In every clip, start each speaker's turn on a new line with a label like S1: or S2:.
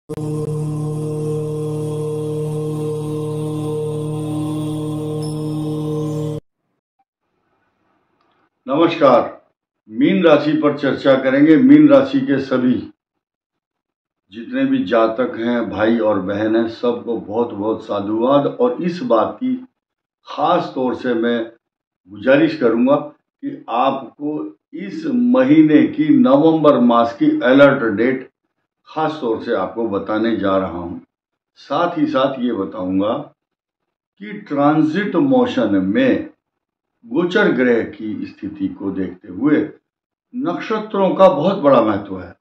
S1: नमस्कार। मीन राशि पर चर्चा करेंगे। मीन राशि के सभी जितने भी जातक हैं, भाई और बहन हैं, सबको बहुत बहुत साधुवाद। और इस बात की खास तौर से मैं गुजारिश करूंगा कि आपको इस महीने की नवंबर मास की अलर्ट डेट खास तौर से आपको बताने जा रहा हूं। साथ ही साथ ये बताऊंगा कि ट्रांजिट मोशन में गोचर ग्रह की स्थिति को देखते हुए नक्षत्रों का बहुत बड़ा महत्व है।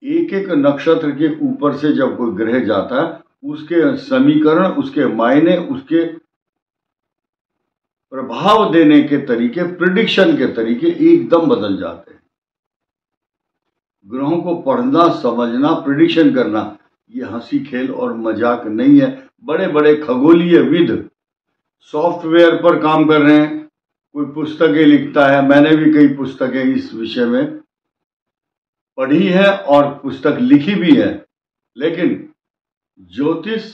S1: एक एक नक्षत्र के ऊपर से जब कोई ग्रह जाता है, उसके समीकरण, उसके मायने, उसके प्रभाव देने के तरीके, प्रिडिक्शन के तरीके एकदम बदल जाते हैं। ग्रहों को पढ़ना, समझना, प्रिडिक्शन करना, ये हंसी खेल और मजाक नहीं है। बड़े बड़े खगोलीय विद सॉफ्टवेयर पर काम कर रहे हैं, कोई पुस्तकें लिखता है। मैंने भी कई पुस्तकें इस विषय में पढ़ी है और पुस्तक लिखी भी है। लेकिन ज्योतिष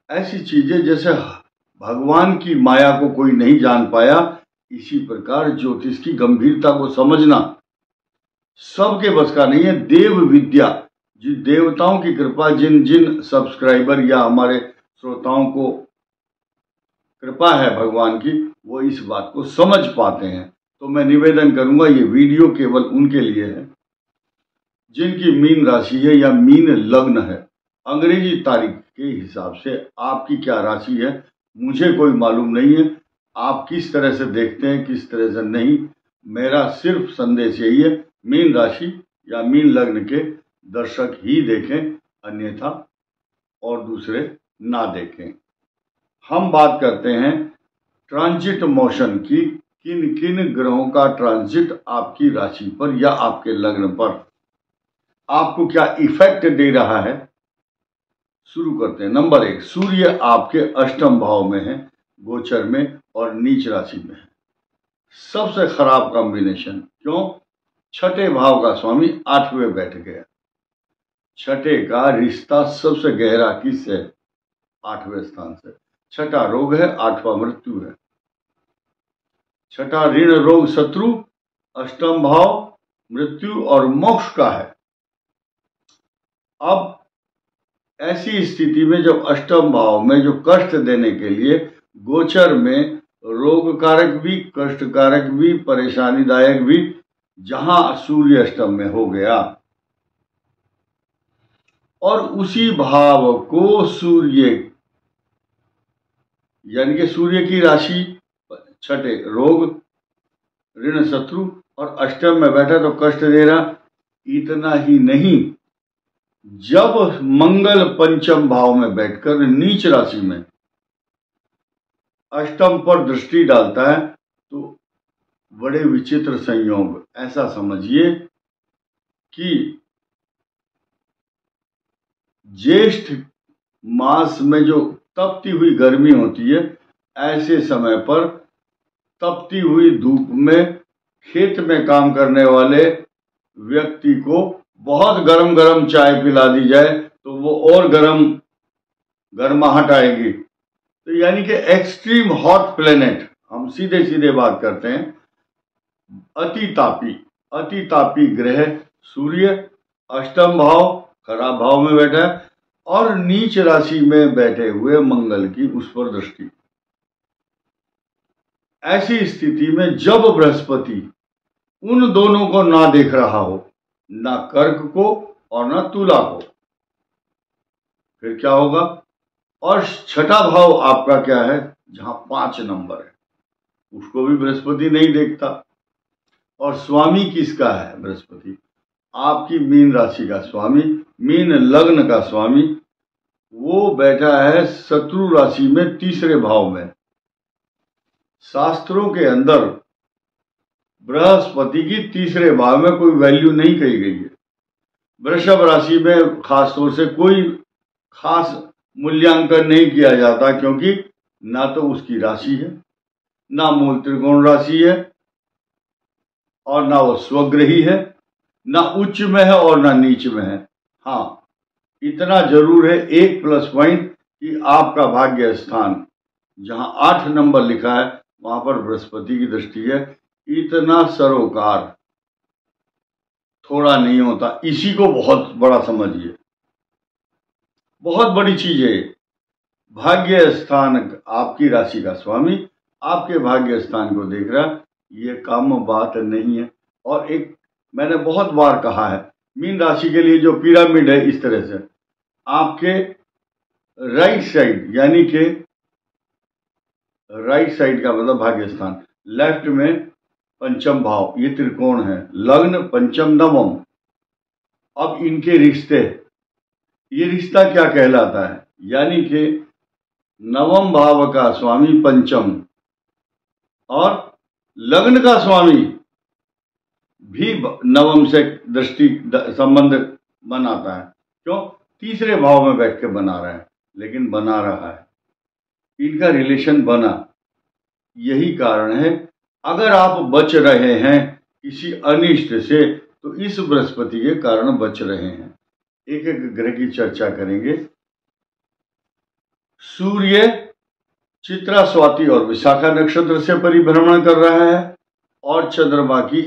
S1: ऐसी चीजें, जैसे भगवान की माया को कोई नहीं जान पाया, इसी प्रकार ज्योतिष की गंभीरता को समझना सबके बस का नहीं है। देव विद्या, जिन देवताओं की कृपा, जिन जिन सब्सक्राइबर या हमारे श्रोताओं को कृपा है भगवान की, वो इस बात को समझ पाते हैं। तो मैं निवेदन करूंगा, ये वीडियो केवल उनके लिए है जिनकी मीन राशि है या मीन लग्न है। अंग्रेजी तारीख के हिसाब से आपकी क्या राशि है मुझे कोई मालूम नहीं है। आप किस तरह से देखते हैं, किस तरह से नहीं, मेरा सिर्फ संदेश यही है, मीन राशि या मीन लग्न के दर्शक ही देखें, अन्यथा और दूसरे ना देखें। हम बात करते हैं ट्रांजिट मोशन की। किन किन ग्रहों का ट्रांजिट आपकी राशि पर या आपके लग्न पर आपको क्या इफेक्ट दे रहा है, शुरू करते हैं। नंबर 1, सूर्य आपके अष्टम भाव में है, गोचर में, और नीच राशि में है। सबसे खराब कॉम्बिनेशन। क्यों? छठे भाव का स्वामी 8वें बैठ गया। छठे का रिश्ता सबसे गहरा किससे? 8वें स्थान से। छठा रोग है, 8वां मृत्यु है। छठा ऋण रोग शत्रु, अष्टम भाव मृत्यु और मोक्ष का है। अब ऐसी स्थिति में जब अष्टम भाव में जो कष्ट देने के लिए गोचर में रोग कारक भी, कष्ट कारक भी, परेशानीदायक भी, जहां सूर्य अष्टम में हो गया और उसी भाव को सूर्य यानी कि सूर्य की राशि छठे रोग, ऋण, शत्रु और अष्टम में बैठा तो कष्ट दे रहा। इतना ही नहीं, जब मंगल पंचम भाव में बैठकर नीच राशि में अष्टम पर दृष्टि डालता है तो बड़े विचित्र संयोग। ऐसा समझिए कि ज्येष्ठ मास में जो तपती हुई गर्मी होती है, ऐसे समय पर तपती हुई धूप में खेत में काम करने वाले व्यक्ति को बहुत गरम गरम चाय पिला दी जाए तो वो और गर्माहट आएगी। तो यानी कि एक्सट्रीम हॉट प्लेनेट, हम सीधे सीधे बात करते हैं, अति तापी ग्रह सूर्य अष्टम भाव खराब भाव में बैठा है और नीच राशि में बैठे हुए मंगल की उस पर दृष्टि। ऐसी स्थिति में जब बृहस्पति उन दोनों को ना देख रहा हो, ना कर्क को और ना तुला को, फिर क्या होगा? और छठा भाव आपका क्या है? जहां 5 नंबर है, उसको भी बृहस्पति नहीं देखता। और स्वामी किसका है? बृहस्पति आपकी मीन राशि का स्वामी, मीन लग्न का स्वामी, वो बैठा है शत्रु राशि में तीसरे भाव में। शास्त्रों के अंदर बृहस्पति की तीसरे भाव में कोई वैल्यू नहीं कही गई है। वृषभ राशि में खास तौर से कोई खास मूल्यांकन नहीं किया जाता, क्योंकि ना तो उसकी राशि है, ना मूल त्रिकोण राशि है, और ना वो स्वग्रही है, ना उच्च में है और ना नीच में है। हाँ, इतना जरूर है, एक प्लस पॉइंट, कि आपका भाग्य स्थान जहां 8 नंबर लिखा है वहां पर बृहस्पति की दृष्टि है। इतना सरोकार थोड़ा नहीं होता, इसी को बहुत बड़ा समझिए, बहुत बड़ी चीज है। भाग्य स्थान आपकी राशि का स्वामी आपके भाग्य स्थान को देख रहा, ये कम बात नहीं है। और एक मैंने बहुत बार कहा है, मीन राशि के लिए जो पिरामिड है इस तरह से, आपके राइट साइड, यानी कि राइट साइड का मतलब भाग्य स्थान, लेफ्ट में पंचम भाव, ये त्रिकोण है, लग्न पंचम नवम। अब इनके रिश्ते, ये रिश्ता क्या कहलाता है, यानी कि नवम भाव का स्वामी पंचम और लग्न का स्वामी भी नवम से दृष्टि संबंध बनाता है। क्यों? तीसरे भाव में बैठ के बना रहा है, लेकिन बना रहा है, इनका रिलेशन बना। यही कारण है, अगर आप बच रहे हैं किसी अनिष्ट से तो इस बृहस्पति के कारण बच रहे हैं। एक एक ग्रह की चर्चा करेंगे। सूर्य चित्रा, स्वाति और विशाखा नक्षत्र से परिभ्रमण कर रहा है, और चंद्रमा की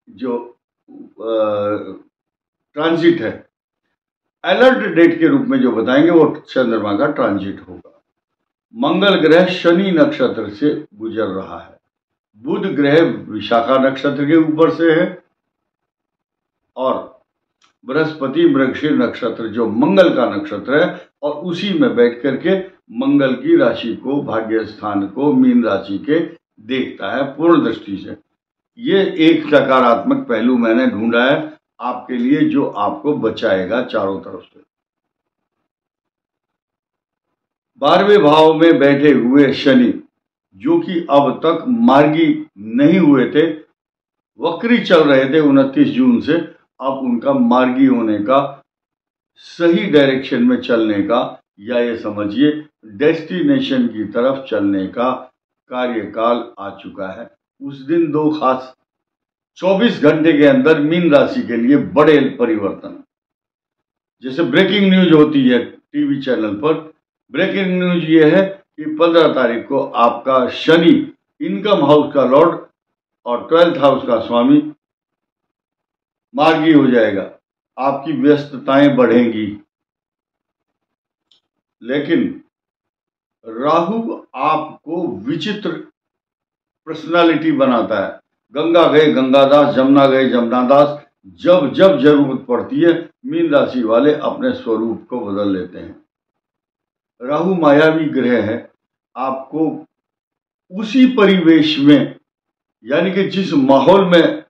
S1: जो ट्रांजिट है, अलर्ट डेट के रूप में जो बताएंगे वो चंद्रमा का ट्रांजिट होगा। मंगल ग्रह शनि नक्षत्र से गुजर रहा है, बुध ग्रह विशाखा नक्षत्र के ऊपर से है, और बृहस्पति मृगशीर नक्षत्र जो मंगल का नक्षत्र है, और उसी में बैठ करके मंगल की राशि को, भाग्य स्थान को, मीन राशि के देखता है पूर्ण दृष्टि से। ये एक सकारात्मक पहलू मैंने ढूंढा है आपके लिए, जो आपको बचाएगा चारों तरफ से। 12वें भाव में बैठे हुए शनि, जो कि अब तक मार्गी नहीं हुए थे, वक्री चल रहे थे 29 जून से, अब उनका मार्गी होने का, सही डायरेक्शन में चलने का, या ये समझिए डेस्टिनेशन की तरफ चलने का कार्यकाल आ चुका है। उस दिन दो खास 24 घंटे के अंदर मीन राशि के लिए बड़े परिवर्तन, जैसे ब्रेकिंग न्यूज होती है टीवी चैनल पर, ब्रेकिंग न्यूज ये है कि 15 तारीख को आपका शनि इनकम हाउस का लॉर्ड और 12th हाउस का स्वामी मार्गी हो जाएगा, आपकी व्यस्तताएं बढ़ेंगी। लेकिन राहु आपको विचित्र पर्सनालिटी बनाता है। गंगा गए गंगादास, जमुना गए जमुनादास, जब जब जरूरत पड़ती है मीन राशि वाले अपने स्वरूप को बदल लेते हैं। राहु मायावी ग्रह है, आपको उसी परिवेश में, यानी कि जिस माहौल में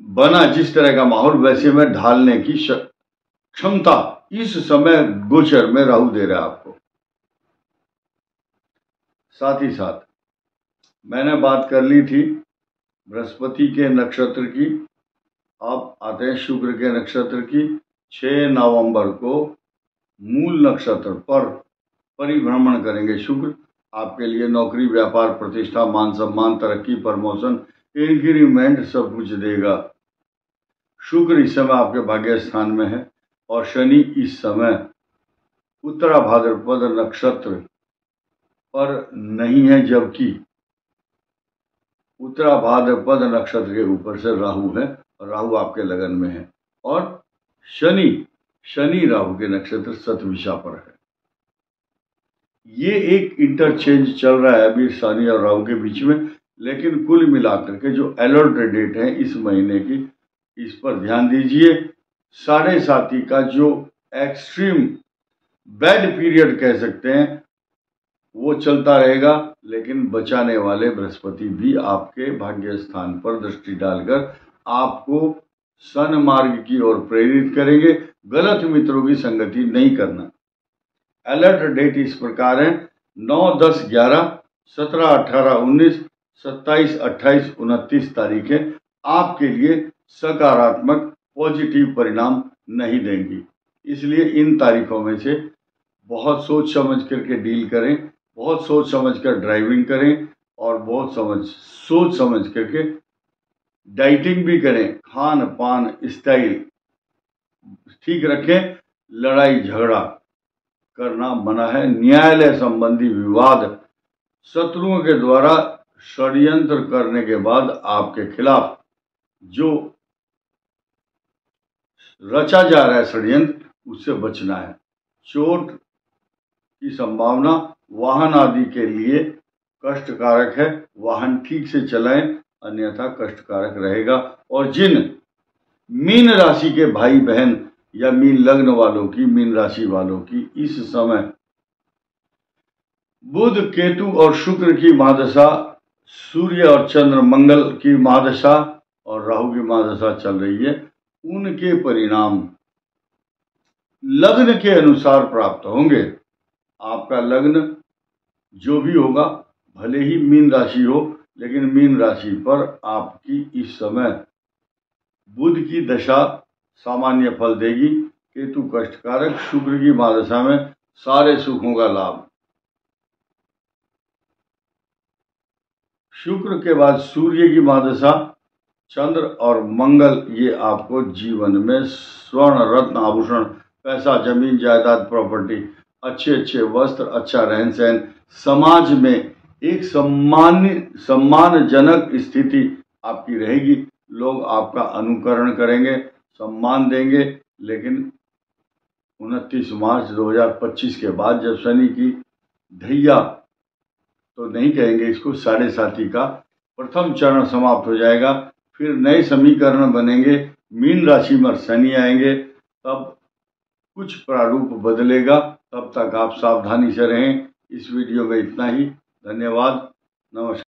S1: बना, जिस तरह का माहौल, वैसे में ढालने की क्षमता इस समय गोचर में राहु दे रहा है आपको। साथ ही साथ मैंने बात कर ली थी बृहस्पति के नक्षत्र की, अब आते हैं शुक्र के नक्षत्र की। 6 नवंबर को मूल नक्षत्र पर परिभ्रमण करेंगे शुक्र, आपके लिए नौकरी, व्यापार, प्रतिष्ठा, मान सम्मान, तरक्की, प्रमोशन, इंक्रीमेंट सब कुछ देगा। शुक्र इस समय आपके भाग्य स्थान में है, और शनि इस समय उत्तरा भाद्रपद नक्षत्र पर नहीं है, जबकि उत्तरा भाद्रपद नक्षत्र के ऊपर से राहु है, और राहु आपके लगन में है, और शनि राहु के नक्षत्र शतभिषा पर है। ये एक इंटरचेंज चल रहा है अभी शनि और राहु के बीच में, लेकिन कुल मिलाकर के जो अलर्ट डेट है इस महीने की, इस पर ध्यान दीजिए। 7.5 का जो एक्सट्रीम बैड पीरियड कह सकते हैं वो चलता रहेगा, लेकिन बचाने वाले बृहस्पति भी आपके भाग्य स्थान पर दृष्टि डालकर आपको सन्मार्ग की ओर प्रेरित करेंगे। गलत मित्रों की संगति नहीं करना। अलर्ट डेट इस प्रकार है: 9, 10, 11, 17, 18, 19, 27, 28, 29 तारीखें आपके लिए सकारात्मक पॉजिटिव परिणाम नहीं देंगी। इसलिए इन तारीखों में से बहुत सोच समझ करके डील करें, बहुत सोच समझ कर ड्राइविंग करें, और बहुत सोच समझ करके डाइटिंग भी करें, खान पान स्टाइल ठीक रखें, लड़ाई झगड़ा करना मना है। न्यायालय संबंधी विवाद शत्रुओं के द्वारा षड्यंत्र करने के बाद आपके खिलाफ जो रचा जा रहा है षड्यंत्र, उससे बचना है। चोट की संभावना वाहन आदि के लिए कष्टकारक है, वाहन ठीक से चलाएं अन्यथा कष्टकारक रहेगा। और जिन मीन राशि के भाई बहन या मीन लग्न वालों की, मीन राशि वालों की इस समय बुध, केतु और शुक्र की महादशा, सूर्य और चंद्र मंगल की महादशा और राहु की महादशा चल रही है, उनके परिणाम लग्न के अनुसार प्राप्त होंगे। आपका लग्न जो भी होगा, भले ही मीन राशि हो, लेकिन मीन राशि पर आपकी इस समय बुध की दशा सामान्य फल देगी, केतु कष्टकारक, शुक्र की महादशा में सारे सुखों का लाभ। शुक्र के बाद सूर्य की महादशा, चंद्र और मंगल ये आपको जीवन में स्वर्ण रत्न आभूषण, पैसा, जमीन जायदाद, प्रॉपर्टी, अच्छे अच्छे वस्त्र, अच्छा रहन सहन, समाज में एक सम्मानजनक स्थिति आपकी रहेगी। लोग आपका अनुकरण करेंगे, सम्मान देंगे। लेकिन 29 मार्च 2025 के बाद जब शनि की ढैया, तो नहीं कहेंगे इसको, 7.5 का प्रथम चरण समाप्त हो जाएगा, फिर नए समीकरण बनेंगे, मीन राशि में शनि आएंगे, तब कुछ प्रारूप बदलेगा। तब तक आप सावधानी से रहें। इस वीडियो में इतना ही। धन्यवाद। नमस्कार।